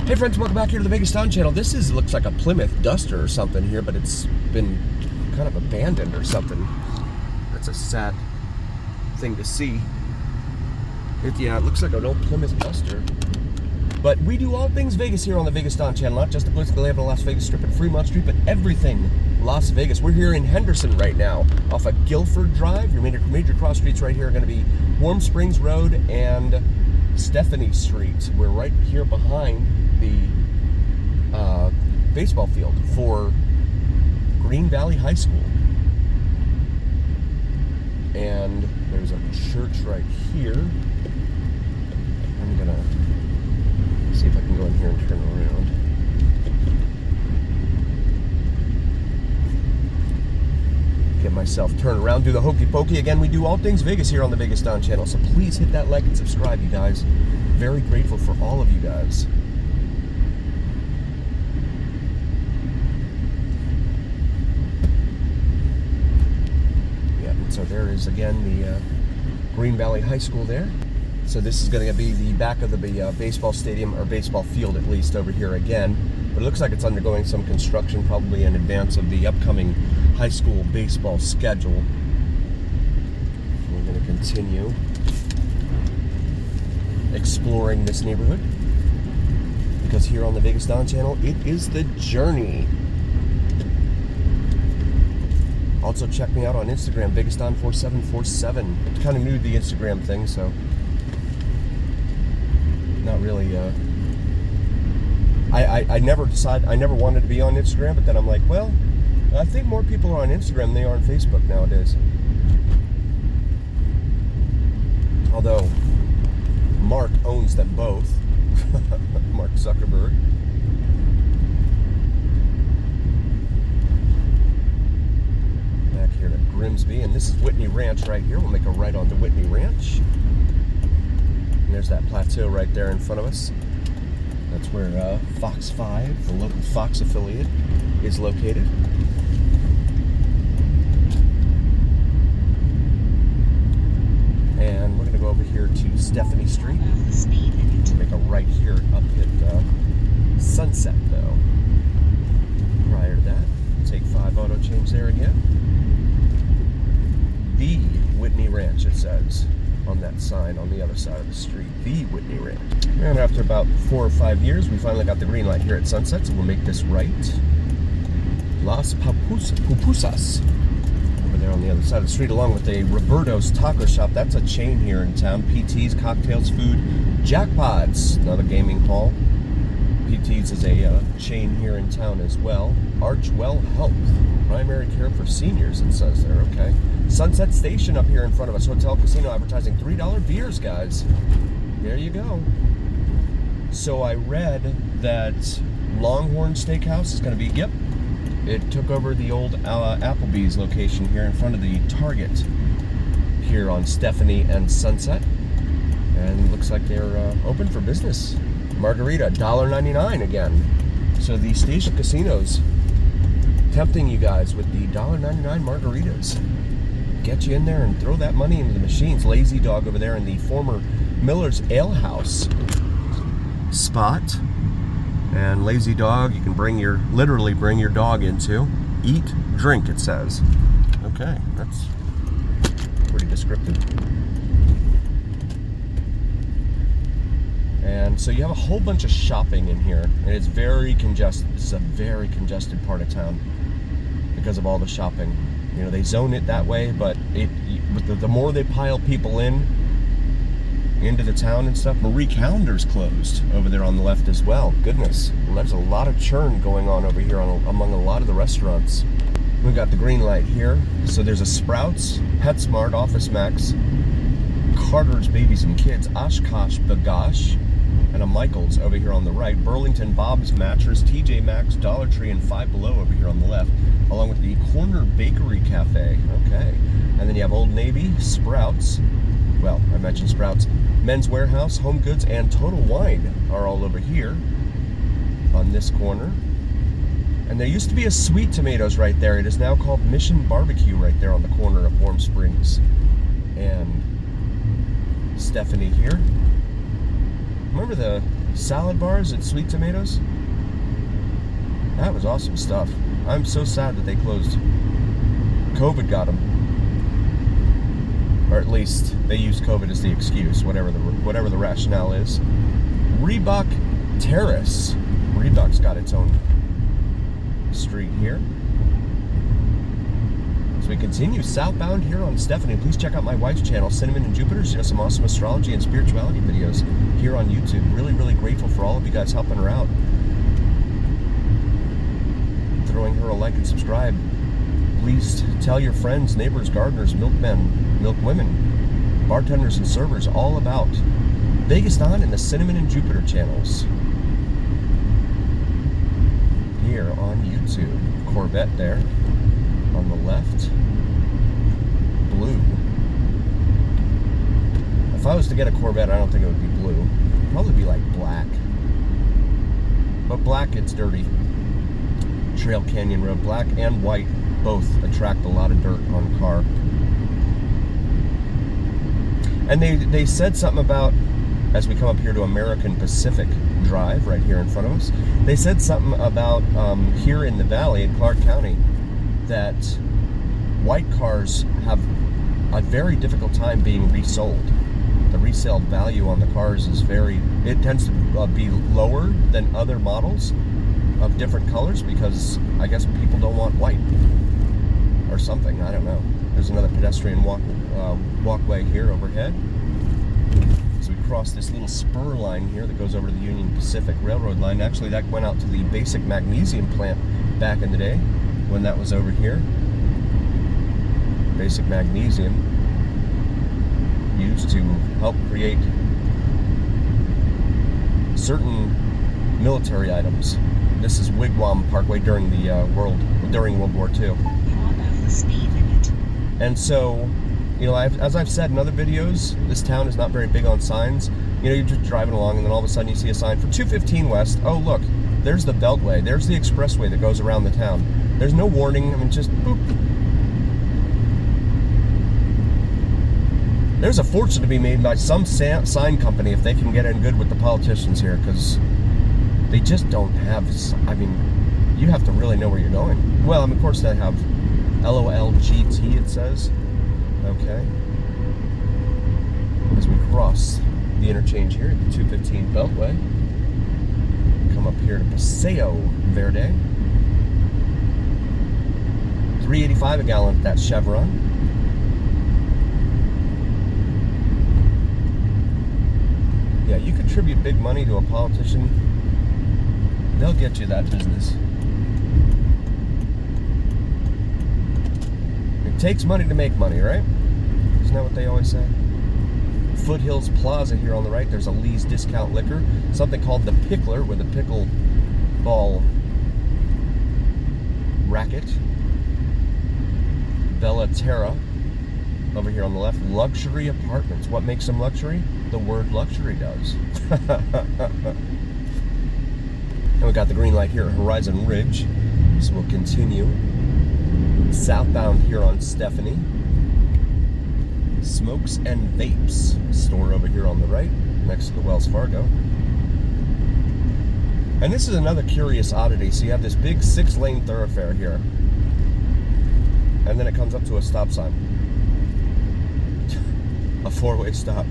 Hey friends, welcome back here to the VegasDon channel. This looks like a Plymouth Duster or something here, but it's been kind of abandoned or something. That's a sad thing to see. Yeah, it looks like an old Plymouth Duster. But we do all things Vegas here on the VegasDon channel, not just the political level of Las Vegas Strip and Fremont Street, but everything Las Vegas. We're here in Henderson right now, off of Guilford Drive. Your major cross streets right here are going to be Warm Springs Road and Stephanie Street. We're right here behind the baseball field for Green Valley High School. And there's a church right here. I'm gonna see if I can go in here and turn around. Get myself turned around, do the hokey pokey. Again, we do all things Vegas here on the VegasDon channel, so please hit that like and subscribe, you guys. Very grateful for all of you guys. Yeah, so there is again the Green Valley High School there. So this is going to be the back of the baseball stadium, or baseball field at least, over here again. But it looks like it's undergoing some construction, probably in advance of the upcoming high school baseball schedule. We're going to continue exploring this neighborhood, because here on the VegasDon channel, it is the journey. Also check me out on Instagram, VegasDon4747. I'm kind of new to the Instagram thing, so not really, I never wanted to be on Instagram, but then I'm like, well, I think more people are on Instagram than they are on Facebook nowadays. Although Mark owns them both. Mark Zuckerberg. Back here to Grimsby, and this is Whitney Ranch right here. We'll make a right onto Whitney Ranch. And there's that plateau right there in front of us. That's where Fox 5, the local Fox affiliate, is located. And we're going to go over here to Stephanie Street. Make a right here up at Sunset, though. Prior to that, take 5 auto change there again. The Whitney Ranch, it says on that sign on the other side of the street. The Whitney Ranch. And after about 4 or 5 years, we finally got the green light here at Sunset, so we'll make this right. Las Pupusas. Over there on the other side of the street, along with a Roberto's Taco Shop. That's a chain here in town. PT's, cocktails, food, Jackpots, another gaming hall. PT's is a chain here in town as well. Archwell Health, primary care for seniors, it says there. Okay. Sunset Station up here in front of us. Hotel, casino, advertising, $3 beers, guys. There you go. So I read that Longhorn Steakhouse is going to be, yep, it took over the old Applebee's location here in front of the Target here on Stephanie and Sunset. And it looks like they're open for business. Margarita, $1.99 again. So the Station Casinos tempting you guys with the $1.99 margaritas. Get you in there and throw that money into the machines. Lazy Dog over there in the former Miller's Ale House spot. And Lazy Dog, you can literally bring your dog into. Eat, drink, it says. Okay, that's pretty descriptive. And so you have a whole bunch of shopping in here, and it's very congested. This is a very congested part of town because of all the shopping. You know, they zone it that way, but the more they pile people into the town and stuff. Marie Callender's closed over there on the left as well. Goodness, well, there's a lot of churn going on over here among a lot of the restaurants. We've got the green light here. So there's a Sprouts, PetSmart, Office Max, Carter's Babies and Kids, Oshkosh B'gosh, and a Michael's over here on the right. Burlington Bob's Mattress, TJ Maxx, Dollar Tree, and Five Below over here on the left, along with the Corner Bakery Cafe. Okay. And then you have Old Navy, Sprouts. Well, I mentioned Sprouts. Men's Warehouse, Home Goods, and Total Wine are all over here on this corner. And there used to be a Sweet Tomatoes right there. It is now called Mission Barbecue right there on the corner of Warm Springs and Stephanie here. Remember the salad bars and sweet tomatoes. That was awesome stuff. I'm so sad that they closed. COVID got them. Or at least they used COVID as the excuse, whatever the rationale is. Reebok Terrace. Reebok's got its own street here. As we continue southbound here on Stephanie, please check out my wife's channel, Cinnamon and Jupiter. She does some awesome astrology and spirituality videos here on YouTube. Really, really grateful for all of you guys helping her out. Throwing her a like and subscribe. Please tell your friends, neighbors, gardeners, milkmen, milkwomen, bartenders, and servers all about VegasDon and the Cinnamon and Jupiter channels here on YouTube. Corvette there on the left. Blue. If I was to get a Corvette, I don't think it would be blue. It'd probably be like black. But black, it's dirty. Trail Canyon Road, black and white both attract a lot of dirt on a car. And they said something about, as we come up here to American Pacific Drive right here in front of us, they said something about here in the valley in Clark County that white cars have a very difficult time being resold. The resale value on the cars is it tends to be lower than other models of different colors because I guess people don't want white or something. I don't know. There's another pedestrian walkway here overhead. So we cross this little spur line here that goes over to the Union Pacific Railroad line. Actually, that went out to the basic magnesium plant back in the day when that was over here. Basic magnesium used to help create certain military items. This is Wigwam Parkway during the World War II. And so, you know, as I've said in other videos, this town is not very big on signs. You know, you're just driving along and then all of a sudden you see a sign for 215 West. Oh, look, there's the Beltway. There's the expressway that goes around the town. There's no warning. I mean, just boop. There's a fortune to be made by some sign company if they can get in good with the politicians here, because they just don't have, I mean, you have to really know where you're going. Well, I mean, of course they have LOLGT, it says. Okay. As we cross the interchange here at the 215 Beltway, come up here to Paseo Verde. $3.85 a gallon at that Chevron. Yeah, you contribute big money to a politician, they'll get you that business. It takes money to make money, right? Isn't that what they always say? Foothills Plaza here on the right, there's a Lee's Discount Liquor, something called the Pickler with a pickle ball racket. Bella Terra over here on the left, luxury apartments. What makes them luxury? The word luxury does. And we got the green light here at Horizon Ridge, so we'll continue southbound here on Stephanie. Smokes and Vapes store over here on the right, next to the Wells Fargo. And this is another curious oddity. So you have this big 6-lane thoroughfare here, and then it comes up to a stop sign. A 4-way stop.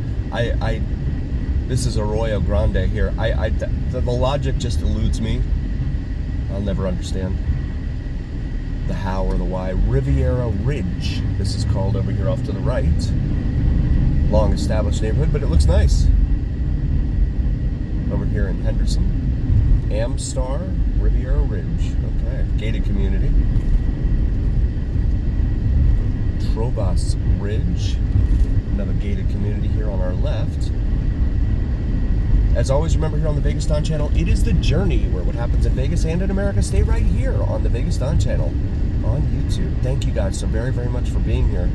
This is Arroyo Grande here. The logic just eludes me. I'll never understand the how or the why. Riviera Ridge, this is called over here off to the right. Long established neighborhood, but it looks nice. Over here in Henderson. Amstar, Riviera Ridge. Okay, gated community. Trovas Ridge, another gated community here on our left. As always, remember here on the VegasDon channel, it is the journey where what happens in Vegas and in America stay right here on the VegasDon channel on YouTube. Thank you guys so very, very much for being here.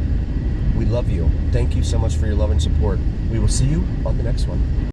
We love you. Thank you so much for your love and support. We will see you on the next one.